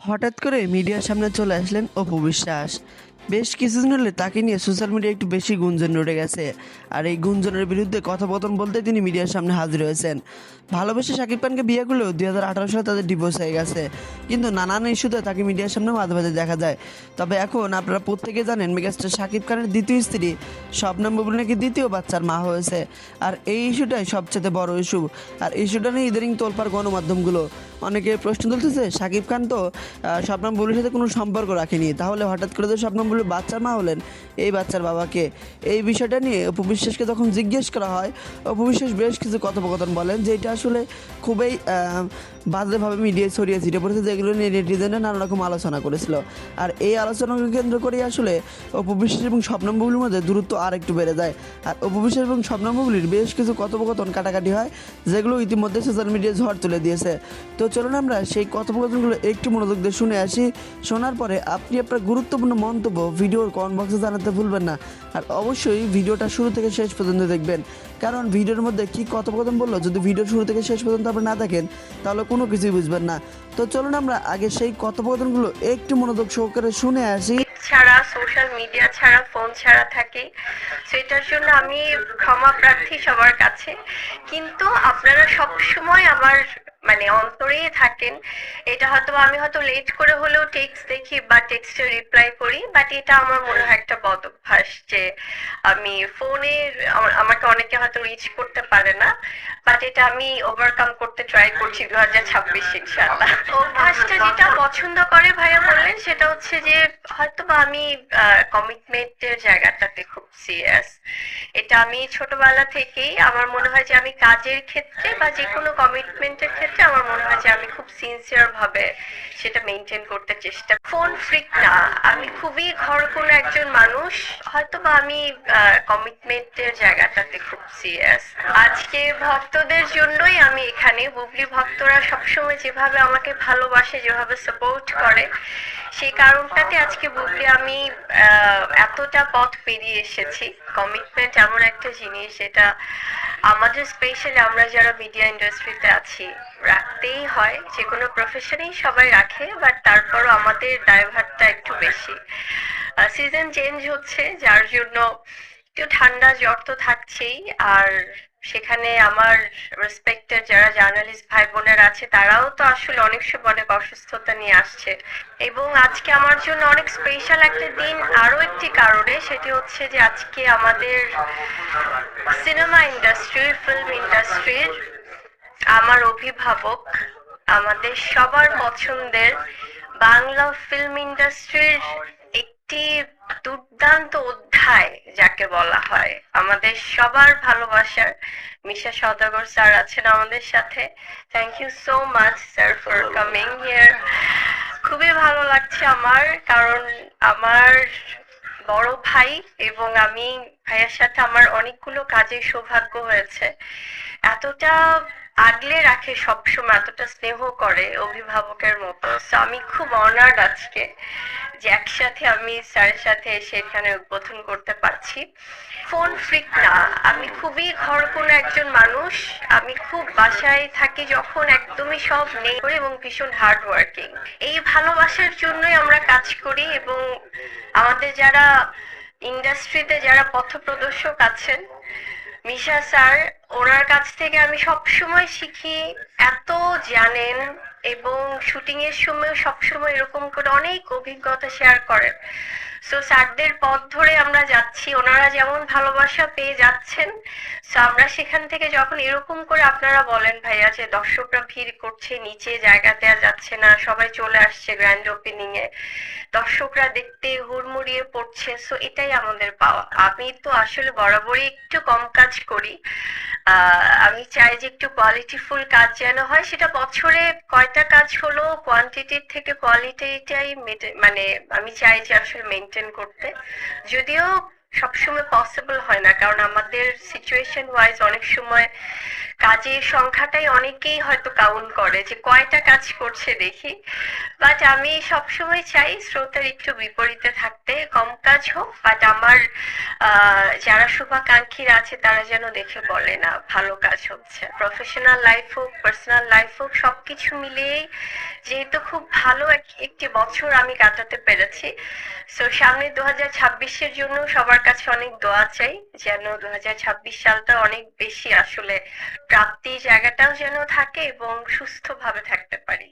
হঠাৎ করে মিডিয়ার সামনে চলে আসলেন অপু বিশ্বাস। বেশ কিছুদিন হলে তাকে নিয়ে সোশ্যাল মিডিয়ায় একটু বেশি গুঞ্জন উঠে গেছে। আর এই গুঞ্জনের বিরুদ্ধে কথোপকথন বলতে তিনি মিডিয়ার সামনে হাজির হয়েছেন। ভালোবেসে শাকিব খানকে বিয়ে করলেও 2018 সালে তাদের ডিভোর্স হয়ে গেছে, কিন্তু নানান ইস্যুতে তাকে মিডিয়ার সামনে মাঝে মাঝে দেখা যায়। তবে এখন আপনারা প্রত্যেকে জানেন মেগাস্টার শাকিব খানের দ্বিতীয় স্ত্রী শবনম বুবলী নাকি দ্বিতীয় বাচ্চার মা হয়েছে। আর এই ইস্যুটাই সবচেয়ে বড় ইস্যু। আর ইস্যুটা নিয়ে ইদানিং তোলপাড় গণমাধ্যমগুলো। অনেকে প্রশ্ন তুলতেছে, শাকিব খান তো শবনম বুবলীর সাথে কোনো সম্পর্ক রাখেনি, তাহলে হঠাৎ করে তো শবনম বুবলীর বাচ্চার মা হলেন, এই বাচ্চার বাবাকে? এই বিষয়টা নিয়ে অপু বিশ্বাসকে যখন জিজ্ঞেস করা হয়, অপু বিশ্বাস বেশ কিছু কথোপকথন বলেন, যেটা আসলে খুবই বাজেভাবে মিডিয়ায় ছড়িয়ে ছিটে পড়েছে, যেগুলো নিয়ে নেটিজেনরা নানা রকম আলোচনা করেছিল। আর এই আলোচনাকে কেন্দ্র করেই আসলে অপু বিশ্বাস এবং শবনম বুবলীর মধ্যে দূরত্ব আর একটু বেড়ে যায়। আর অপু বিশ্বাস এবং শবনম বুবলীর বেশ কিছু কথোপকথন কাটাকাটি হয়, যেগুলো ইতিমধ্যে সোশ্যাল মিডিয়ায় ঝড় তুলে দিয়েছে। তো চলুন আমরা সেই কথোপকথনগুলো একটু মনোযোগ দিয়ে শুনে আসি। শোনার পরে আপনি আপনার গুরুত্বপূর্ণ মন্তব্য ভিডিওর কমেন্ট বক্সে জানাতে ভুলবেন না। আর অবশ্যই ভিডিওটা শুরু থেকে শেষ পর্যন্ত দেখবেন, কারণ ভিডিওর মধ্যে কী কথোপকথন বললো যদি ভিডিও শুরু থেকে শেষ পর্যন্ত আপনি না দেখেন তাহলে কোনো কিছুই বুঝবেন না। তো চলুন আমরা আগে সেই কথোপকথনগুলো একটু মনোযোগ সহকারে শুনে আসি। ছাড়া, সোশ্যাল মিডিয়া ছাড়া, ফোন ছাড়া থাকি, সেটার জন্য আমি ক্ষমা প্রার্থী সবার কাছে। কিন্তু আপনারা সব সময় আমার অন্তরেই থাকেন। এটা হয়তো আমি হয়তো লেট করে হলেও টেক্সট দেখি বা টেক্সটে রিপ্লাই করি, বাট এটা আমার মনে হয় একটা বদ অভ্যাস যে আমি ফোনে আমাকে অনেকে হয়তো রিচ করতে পারে না, বাট এটা আমি ওভারকাম করতে ট্রাই করছি 2026 ইনশাআল্লাহ। অভ্যাসটা যেটা পছন্দ করে ভাইয়া বললেন সেটা হচ্ছে যে হয়তো বা আমি কমিটমেন্টের জায়গাটাতে খুব সিরিয়াস। এটা আমি ছোটবেলা থেকেই আমার মনে হয় যে আমি কাজের ক্ষেত্রে বা যে কোনো কমিটমেন্টের ক্ষেত্রে আমার মনে হয় যে আমি খুব সিনসিয়ার ভাবে সেটা মেনটেন করতে চেষ্টা। ফোন ফ্রিক না, আমি খুবই ঘর কোনো একজন মানুষ। হয়তো বা আমি কমিটমেন্টের জায়গাটাতে খুব সিরিয়াস। আজকে ভক্তদের জন্যই আমি এখানে। বুবলি ভক্তরা সবসময় যেভাবে আমাকে ভালোবাসে, যেভাবে সাপোর্ট করে, সেই কারণটাতে আজকে বুবলি আমি এতটা পথ পেরিয়ে এসেছি। কমিটমেন্ট এমন একটা জিনিস, এটা আমাদের স্পেশালি আমরা যারা মিডিয়া ইন্ডাস্ট্রিতে আছি রাখতেই হয়। যে কোনো প্রফেশনেই সবাই রাখে, বাট তারপরও আমাদের দায়ভারটা একটু বেশি। সিজন চেঞ্জ হচ্ছে, যার জন্য একটু ঠান্ডা জ্বর তো থাকছেই। আর সেখানে আমার রেসপেক্টেড যারা জার্নালিস্ট ভাই বোনেরা আছে তারাও তো আসলে অনেক সময় অনেক অসুস্থতা নিয়ে আসছে। এবং আজকে আমার জন্য অনেক স্পেশাল একটা দিন আরো একটি কারণে, সেটি হচ্ছে যে আজকে আমাদের সিনেমা ইন্ডাস্ট্রির, ফিল্ম ইন্ডাস্ট্রির আমার অভিভাবক, আমাদের সবার পছন্দের বাংলা ফিল্ম ইন্ডাস্ট্রির একটি দুর্দান্ত অধ্যায় যাকে বলা হয়, আমাদের সবার ভালোবাসার মিশা সওদাগর স্যার আছেন আমাদের সাথে। Thank you so much sir for coming here. খুবই ভালো লাগছে আমার, কারণ আমার বড় ভাই এবং আমি, ভাইয়ের সাথে আমার অনেকগুলো কাজের সৌভাগ্য হয়েছে। এতটা আগলে রাখে সবসময়, এতটা স্নেহ করে অভিভাবকের মতো। তো আমি খুব অনার্ড আজকে যে একসাথে আমি স্যারের সাথে এসে এখানে উদ্বোধন করতে পারছি। ফোন ফ্রিক না, আমি খুবই ঘর কোনো একজন মানুষ। আমি খুব বাসায় থাকি যখন, একদমই সব নেই এবং ভীষণ হার্ড ওয়ার্কিং। এই ভালোবাসার জন্যই আমরা কাজ করি। এবং আমাদের যারা ইন্ডাস্ট্রিতে যারা পথপ্রদর্শক আছেন, মিশা স্যার, ওনার কাছ থেকে আমি সব সময় শিখি। এত জানেন এবং শুটিং এর সময় সবসময় এরকম করে অনেক অভিজ্ঞতা শেয়ার করেন। সো স্যারদের পথ ধরে আমরা যাচ্ছি, ওনারা যেমন ভালোবাসা পেয়ে যাচ্ছেন। সো আমরা সেখান থেকে যখন এরকম করে আপনারা বলেন ভাইয়া যে দর্শকরা ভিড় করছে, নিচে জায়গা দেওয়া যাচ্ছে না, সবাই চলে আসছে গ্র্যান্ড ওপেনিং এ, দর্শকরা দেখতে হুড়মুড়িয়ে পড়ছে, সো এটাই আমাদের পাওয়া। আমি তো আসলে বরাবরই একটু কম কাজ করি। আমি চাই যে একটু কোয়ালিটিফুল কাজ যেন হয়। সেটা বছরে কয়টা কাজ হলো, কোয়ান্টিটির থেকে কোয়ালিটিটাই আমি চাই যে আসলে মেনটেন করতে। যদিও সবসময় পসিবল হয় না, কারণ আমাদের সিচুয়েশন ওয়াইজ অনেক সময় কাজের সংখ্যাটাই অনেকেই হয়তো কাউন্ট করে যে কয়টা কাজ করছে দেখি, বাট আমি সবসময় চাই স্রোতের একটু বিপরীতে থাকতে, কম কাজ হোক বাট আমার যারা শুভাকাঙ্ক্ষীরা আছে তারা যেন দেখে বলে না ভালো কাজ হচ্ছে। প্রফেশনাল লাইফ হোক পার্সোনাল লাইফ হোক সবকিছু মিলিয়েই যেহেতু খুব ভালো একটি বছর আমি কাটাতে পেরেছি, সো সামনে 2026-এর জন্য সবার কাছে অনেক দোয়া চাই যেন 2026 সালটা অনেক বেশি আসলে প্রাপ্তির জায়গাটাও যেন থাকে এবং সুস্থভাবে থাকতে পারি।